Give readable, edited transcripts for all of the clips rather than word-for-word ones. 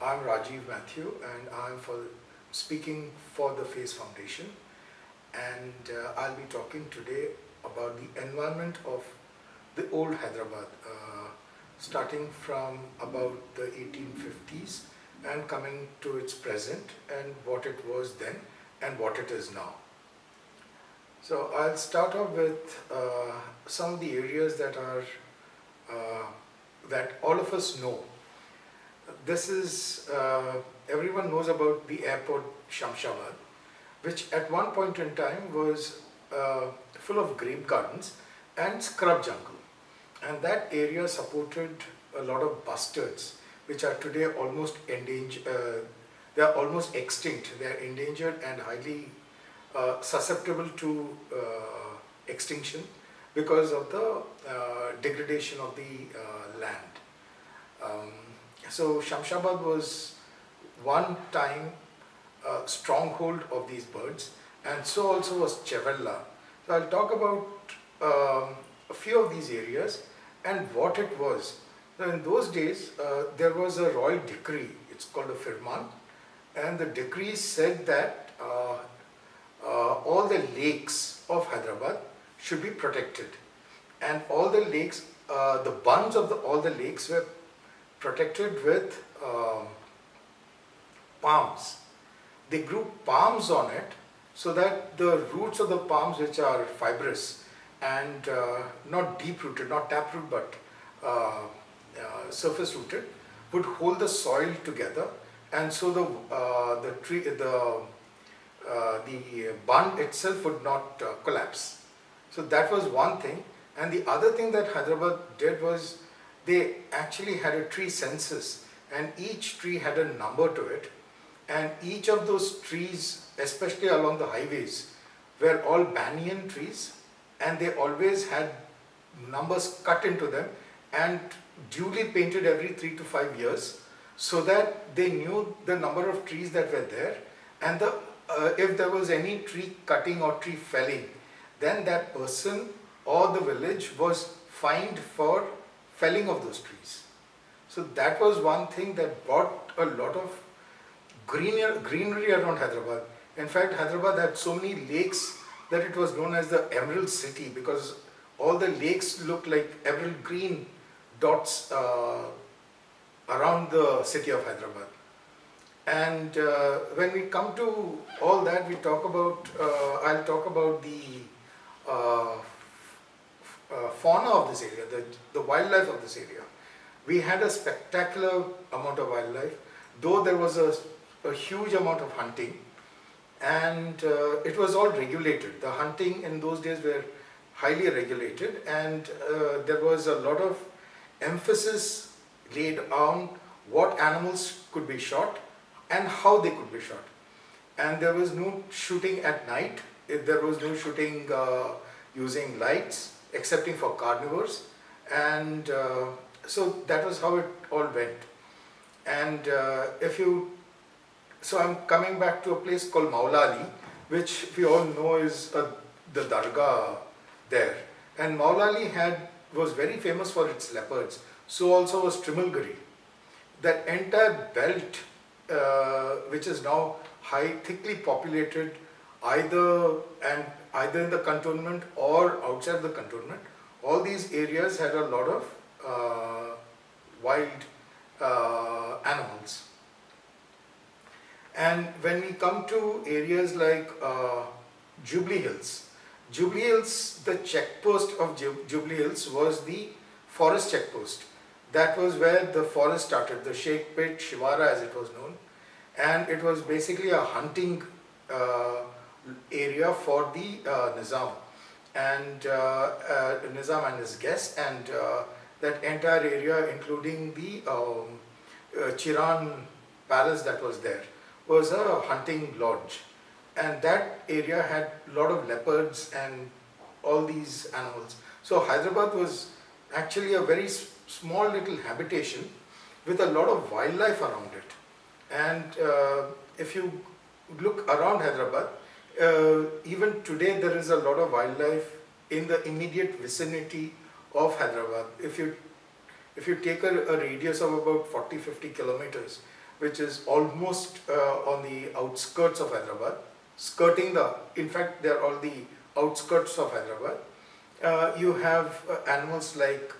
I'm Rajiv Matthew and I'm speaking for the FACE Foundation, and I'll be talking today about the environment of the old Hyderabad, starting from about the 1850s and coming to its present and what it was then and what it is now. So I'll start off with some of the areas that are that all of us know. This is, everyone knows about the airport Shamshabad, which at one point in time was full of grape gardens and scrub jungle. And that area supported a lot of bustards, which are today almost endangered. They are almost extinct. They are endangered and highly susceptible to extinction because of the degradation of the land. So Shamshabad was one time a stronghold of these birds, and so also was Chevella. So I'll talk about a few of these areas and what it was. Now in those days there was a royal decree, it's called a Firman, and the decree said that all the lakes of Hyderabad should be protected, and all the lakes, the bunds of all the lakes were protected with palms. They grew palms on it so that the roots of the palms, which are fibrous and not deep rooted, not tap root, but surface rooted, would hold the soil together, and so the tree, the bund itself would not collapse. So that was one thing. And the other thing that Hyderabad did was they actually had a tree census, and each tree had a number to it, and each of those trees, especially along the highways, were all banyan trees, and they always had numbers cut into them and duly painted every 3 to 5 years, so that they knew the number of trees that were there, and if there was any tree cutting or tree felling, then that person or the village was fined for felling of those trees. So that was one thing that brought a lot of greenery around Hyderabad. In fact, Hyderabad had so many lakes that it was known as the Emerald City, because all the lakes looked like emerald green dots around the city of Hyderabad. And when we come to all that, we talk about, I'll talk about the fauna of this area, the wildlife of this area. We had a spectacular amount of wildlife, though there was a huge amount of hunting, and it was all regulated. The hunting in those days were highly regulated, and there was a lot of emphasis laid on what animals could be shot and how they could be shot. And there was no shooting at night, there was no shooting using lights, excepting for carnivores, and so that was how it all went. And so I'm coming back to a place called Maulali, which we all know is the Dargah there. And Maulali was very famous for its leopards. So also was Trimalgiri. That entire belt, which is now thickly populated, either in the cantonment or outside the cantonment, all these areas had a lot of wild animals. And when we come to areas like Jubilee Hills, the checkpost of Jubilee Hills was the forest checkpost. That was where the forest started, the Sheikh Pet Shivara as it was known, and it was basically a hunting area for the Nizam and his guests, and that entire area, including the Chiran Palace that was there, was a hunting lodge. And that area had a lot of leopards and all these animals. So Hyderabad was actually a very small little habitation with a lot of wildlife around it. And if you look around Hyderabad, even today there is a lot of wildlife in the immediate vicinity of Hyderabad. If you take a radius of about 40-50 kilometers, which is almost on the outskirts of Hyderabad, in fact, they're all the outskirts of Hyderabad. You have animals like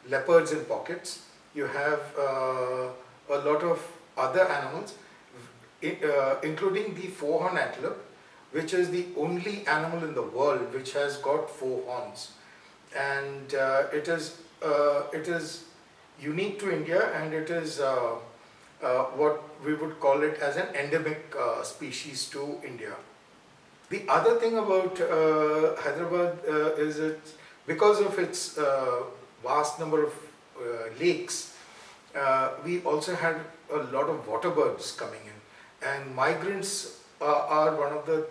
leopards in pockets. You have a lot of other animals, including the four-horn antelope, which is the only animal in the world which has got four horns, and it is unique to India, and it is what we would call it as an endemic species to India. The other thing about Hyderabad is because of its vast number of lakes, we also had a lot of water birds coming in, and migrants are one of the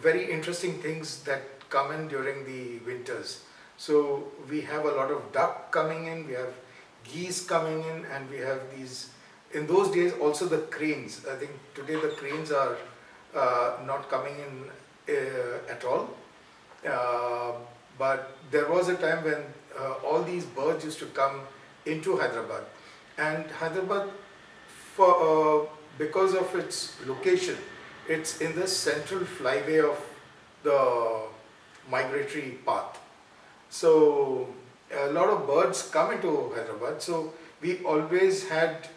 very interesting things that come in during the winters. So we have a lot of duck coming in, we have geese coming in, and we have these, in those days also the cranes. I think today the cranes are not coming in at all, but there was a time when all these birds used to come into Hyderabad, and Hyderabad, because of its location, it's in the central flyway of the migratory path. So a lot of birds come into Hyderabad. So we always had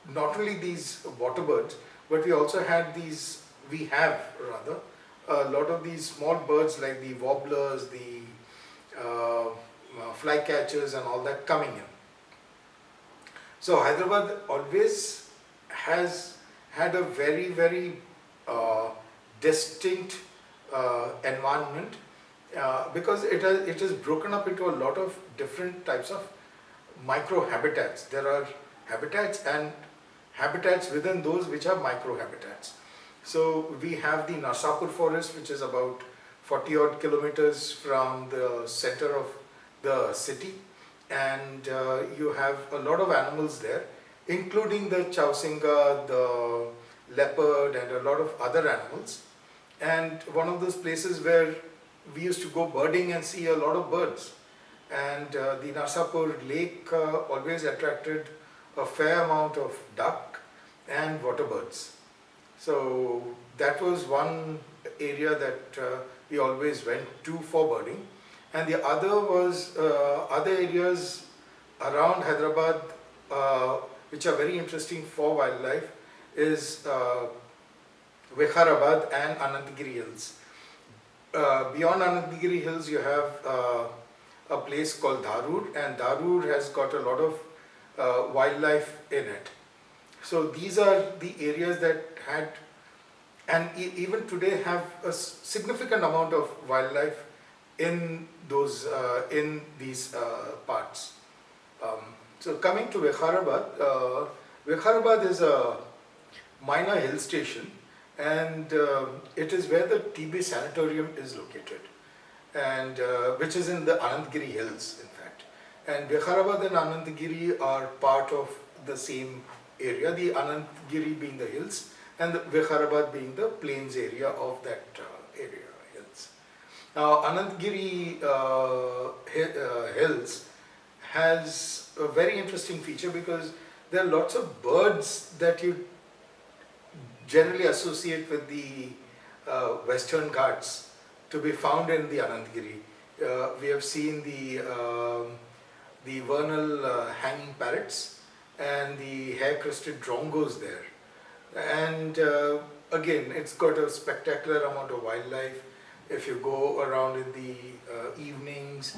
not only these water birds, but we also had these, we have rather, a lot of these small birds like the warblers, the flycatchers and all that coming in. So Hyderabad always has had a very, very distinct environment because it is broken up into a lot of different types of micro habitats. There are habitats and habitats within those which are micro habitats. So we have the Narsapur forest, which is about 40 odd kilometers from the center of the city, and you have a lot of animals there, including the chausinga, the leopard, and a lot of other animals. And one of those places where we used to go birding and see a lot of birds. And the Narsapur lake always attracted a fair amount of duck and water birds. So that was one area that we always went to for birding. And the other was other areas around Hyderabad which are very interesting for wildlife is Vikharabad and Anantagiri Hills. Beyond Anantagiri Hills you have a place called Dharur, and Dharur has got a lot of wildlife in it. So these are the areas that had, and even today have a significant amount of wildlife in those in these parts. So coming to Vikharabad, Vikharabad is a minor hill station, and it is where the TB Sanatorium is located, and which is in the Anantagiri Hills, in fact. And Vikharabad and Anantagiri are part of the same area, the Anantagiri being the hills and the Vikharabad being the plains area of that area, hills. Now Anantagiri hills has a very interesting feature because there are lots of birds that you generally associate with the Western Ghats to be found in the Anantagiri. We have seen the vernal hanging parrots and the hair-crested drongos there. And again, it's got a spectacular amount of wildlife. If you go around in the evenings,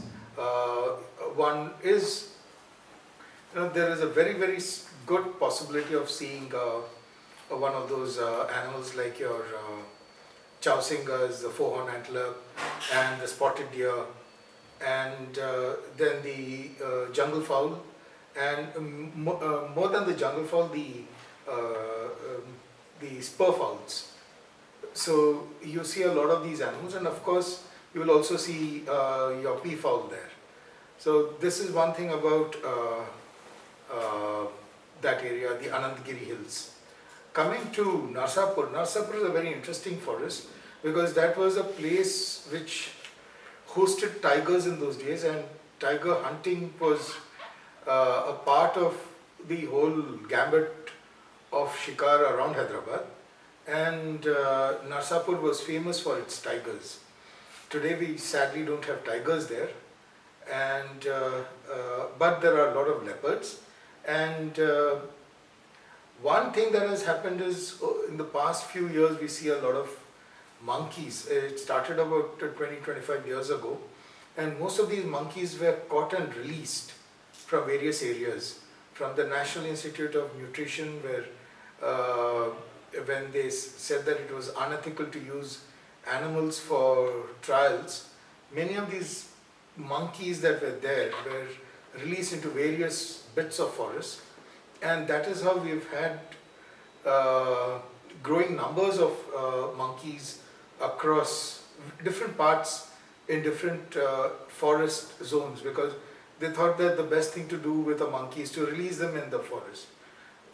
one is, there is a very, very good possibility of seeing one of those animals like your chausingas, the four-horn antelope, and the spotted deer, and then the jungle fowl, and more than the jungle fowl, the spur fowls. So you see a lot of these animals, and of course you will also see your peafowl there. So this is one thing about that area, the Anantagiri Hills. Coming to Narsapur, Narsapur is a very interesting forest because that was a place which hosted tigers in those days, and tiger hunting was a part of the whole gambit of shikar around Hyderabad, and Narsapur was famous for its tigers. Today we sadly don't have tigers there, and but there are a lot of leopards. And one thing that has happened is in the past few years we see a lot of monkeys. It started about 20-25 years ago, and most of these monkeys were caught and released from various areas. From the National Institute of Nutrition, where when they said that it was unethical to use animals for trials, many of these monkeys that were there were released into various bits of forest, and that is how we've had growing numbers of monkeys across different parts in different forest zones, because they thought that the best thing to do with a monkey is to release them in the forest,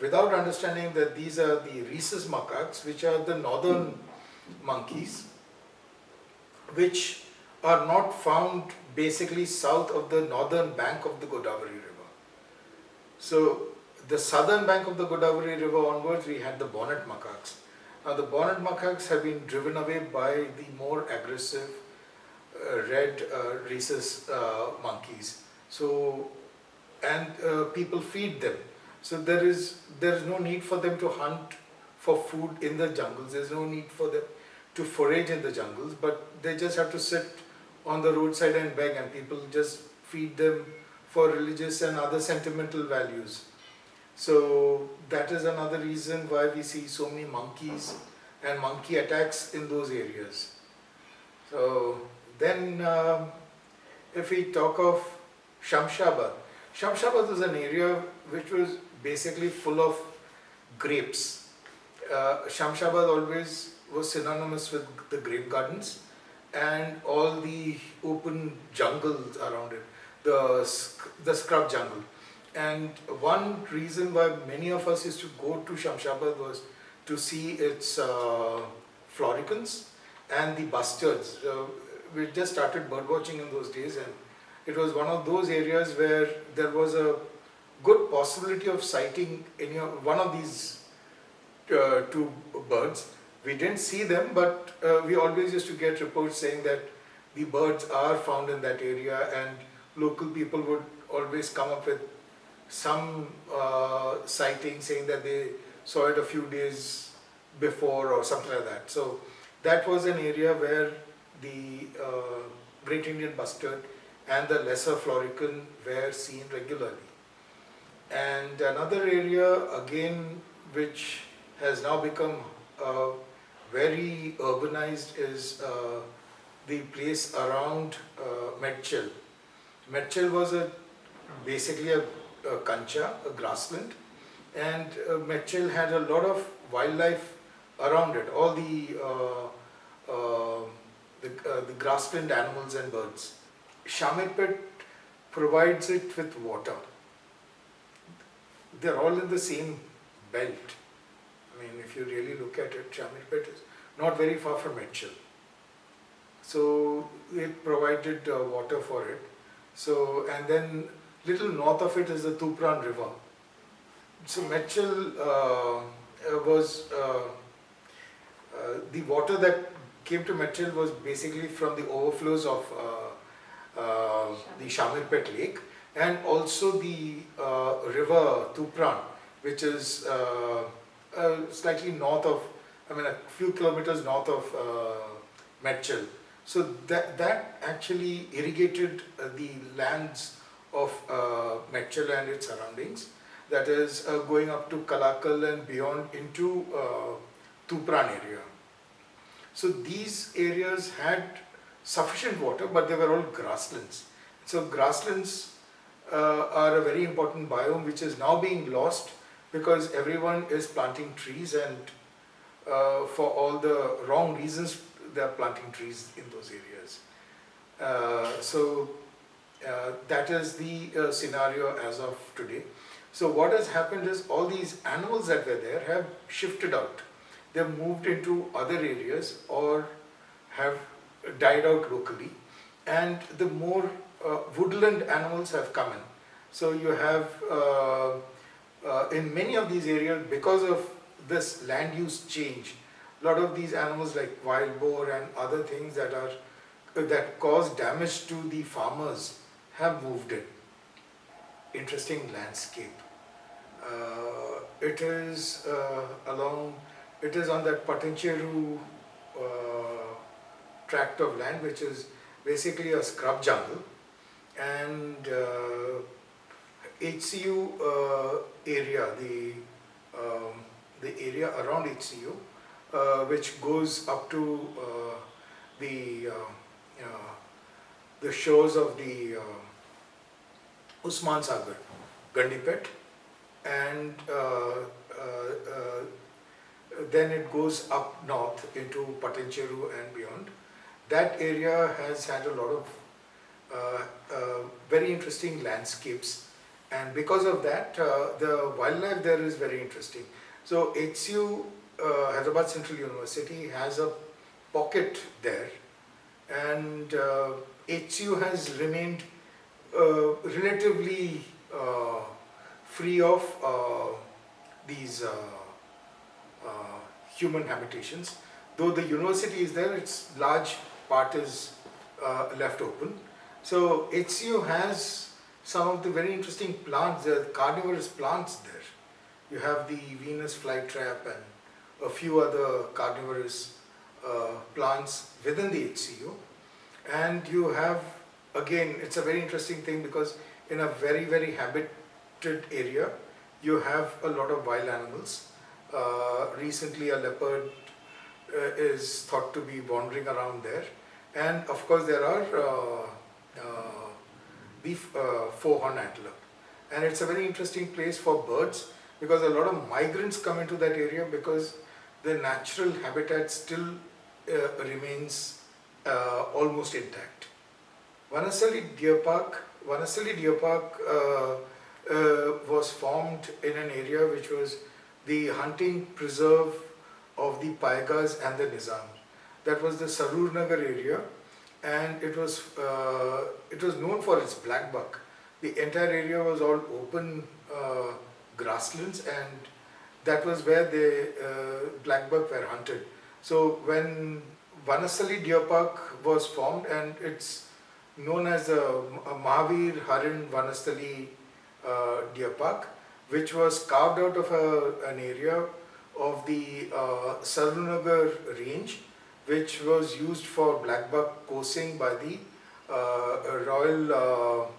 without understanding that these are the rhesus macaques, which are the northern monkeys, which are not found basically south of the northern bank of the Godavari River. So the southern bank of the Godavari River onwards, we had the bonnet macaques. Now the bonnet macaques have been driven away by the more aggressive red rhesus monkeys. So, and people feed them. So there is no need for them to hunt for food in the jungles. There is no need for them to forage in the jungles, but they just have to sit on the roadside and beg, and people just feed them for religious and other sentimental values. So that is another reason why we see so many monkeys and monkey attacks in those areas. So then if we talk of Shamshabad, Shamshabad was an area which was basically full of grapes. Shamshabad always was synonymous with the grape gardens and all the open jungles around it, the scrub jungle. And one reason why many of us used to go to Shamshabad was to see its floricans and the bustards. We just started bird watching in those days, and it was one of those areas where there was a good possibility of sighting one of these two birds. We didn't see them, but we always used to get reports saying that the birds are found in that area, and local people would always come up with some sighting saying that they saw it a few days before or something like that. So that was an area where the Great Indian Bustard and the lesser florican were seen regularly. And another area again which has now become very urbanized is the place around Medchil. Medchil was basically a kancha, a grassland, and Medchil had a lot of wildlife around it, all the grassland animals and birds. Shamirpet provides it with water. They're all in the same belt. I mean, if you really look at it, Shamirpet is not very far from Medchil. So it provided water for it. So, and then little north of it is the Tupran River. So Medchil was the water that came to Medchil was basically from the overflows of the Shamirpet Lake, and also the river Tupran, which is slightly north of, a few kilometers north of Medchil. So that actually irrigated the lands of Medchil and its surroundings. That is going up to Kalakal and beyond into Tupran area. So these areas had sufficient water, but they were all grasslands. So grasslands are a very important biome which is now being lost because everyone is planting trees, and for all the wrong reasons they are planting trees in those areas. That is the scenario as of today. So what has happened is all these animals that were there have shifted out. They have moved into other areas or have died out locally, and the more woodland animals have come in. So you have in many of these areas, because of this land use change, a lot of these animals like wild boar and other things that cause damage to the farmers have moved in. Interesting landscape. It is it is on that Patancheru tract of land, which is basically a scrub jungle, and HCU area, the area around HCU, which goes up to the the shores of the Usman Sagar, Gandipet, and then it goes up north into Patancheru and beyond. That area has had a lot of very interesting landscapes, and because of that, the wildlife there is very interesting. So HCU, Hyderabad Central University, has a pocket there, and HCU has remained relatively free of these human habitations. Though the university is there, its large part is left open. So HCU has some of the very interesting plants, the carnivorous plants there. You have the Venus flytrap and a few other carnivorous plants within the HCU. And you have, again, it's a very interesting thing because in a very, very habited area, you have a lot of wild animals. Recently a leopard is thought to be wandering around there. And of course there are the four-horned antelope. And it's a very interesting place for birds because a lot of migrants come into that area because the natural habitat still remains almost intact. Vanasali Deer Park was formed in an area which was the hunting preserve of the Paigas and the Nizam. That was the Sarur Nagar area, and it was known for its black buck. The entire area was all open grasslands, and that was where the black buck were hunted. So when Vanasali Deer Park was formed, and it's known as the Mahavir Harin Vanasali Deer Park, which was carved out of an area of the Sarunagar range, which was used for black buck coursing by the royal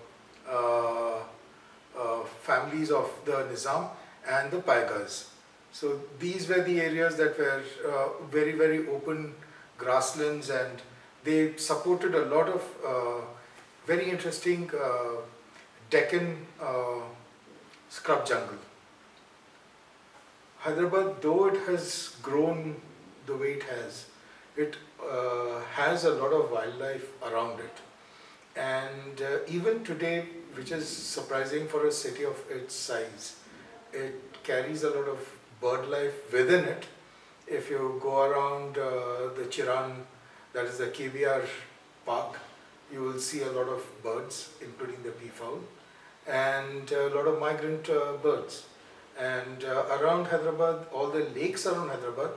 families of the Nizam and the Paigas. So these were the areas that were very, very open grasslands, and they supported a lot of very interesting Deccan scrub jungle. Hyderabad, though it has grown the way it has a lot of wildlife around it. And even today, which is surprising for a city of its size, it carries a lot of bird life within it. If you go around the Chiran, that is the KBR park, you will see a lot of birds, including the peafowl, and a lot of migrant birds. And around Hyderabad, all the lakes around Hyderabad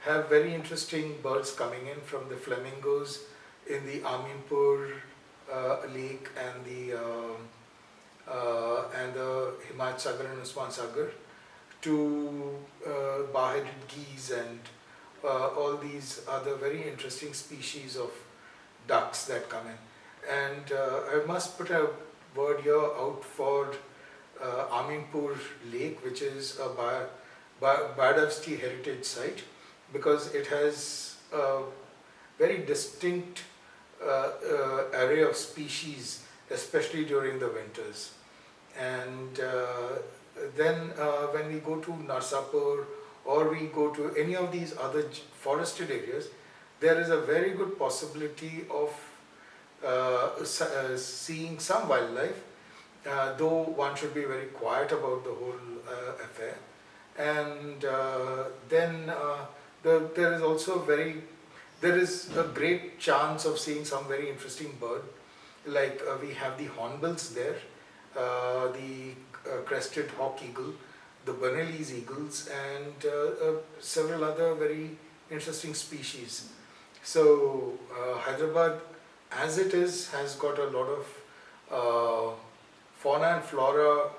have very interesting birds coming in, from the flamingos in the Aminpur lake and the Himayat Sagar and Usman Sagar, to bar-headed geese and all these other very interesting species of ducks that come in. And I must put a word here out for Aminpur Lake, which is a biodiversity heritage site, because it has a very distinct array of species, especially during the winters. And then when we go to Narsapur, or we go to any of these other forested areas, there is a very good possibility of seeing some wildlife, though one should be very quiet about the whole affair. And then there is also there is a great chance of seeing some very interesting bird, like we have the hornbills there, the crested hawk eagle, the Bernalese eagles, and several other very interesting species. So Hyderabad, as it is, has got a lot of fauna and flora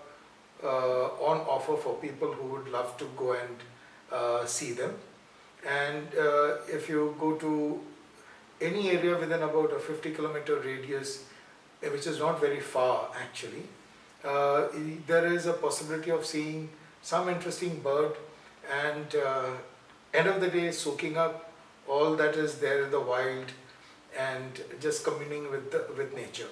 on offer for people who would love to go and see them. And if you go to any area within about a 50-kilometer radius, which is not very far actually, there is a possibility of seeing some interesting bird, and end of the day soaking up all that is there in the wild and just communing with nature.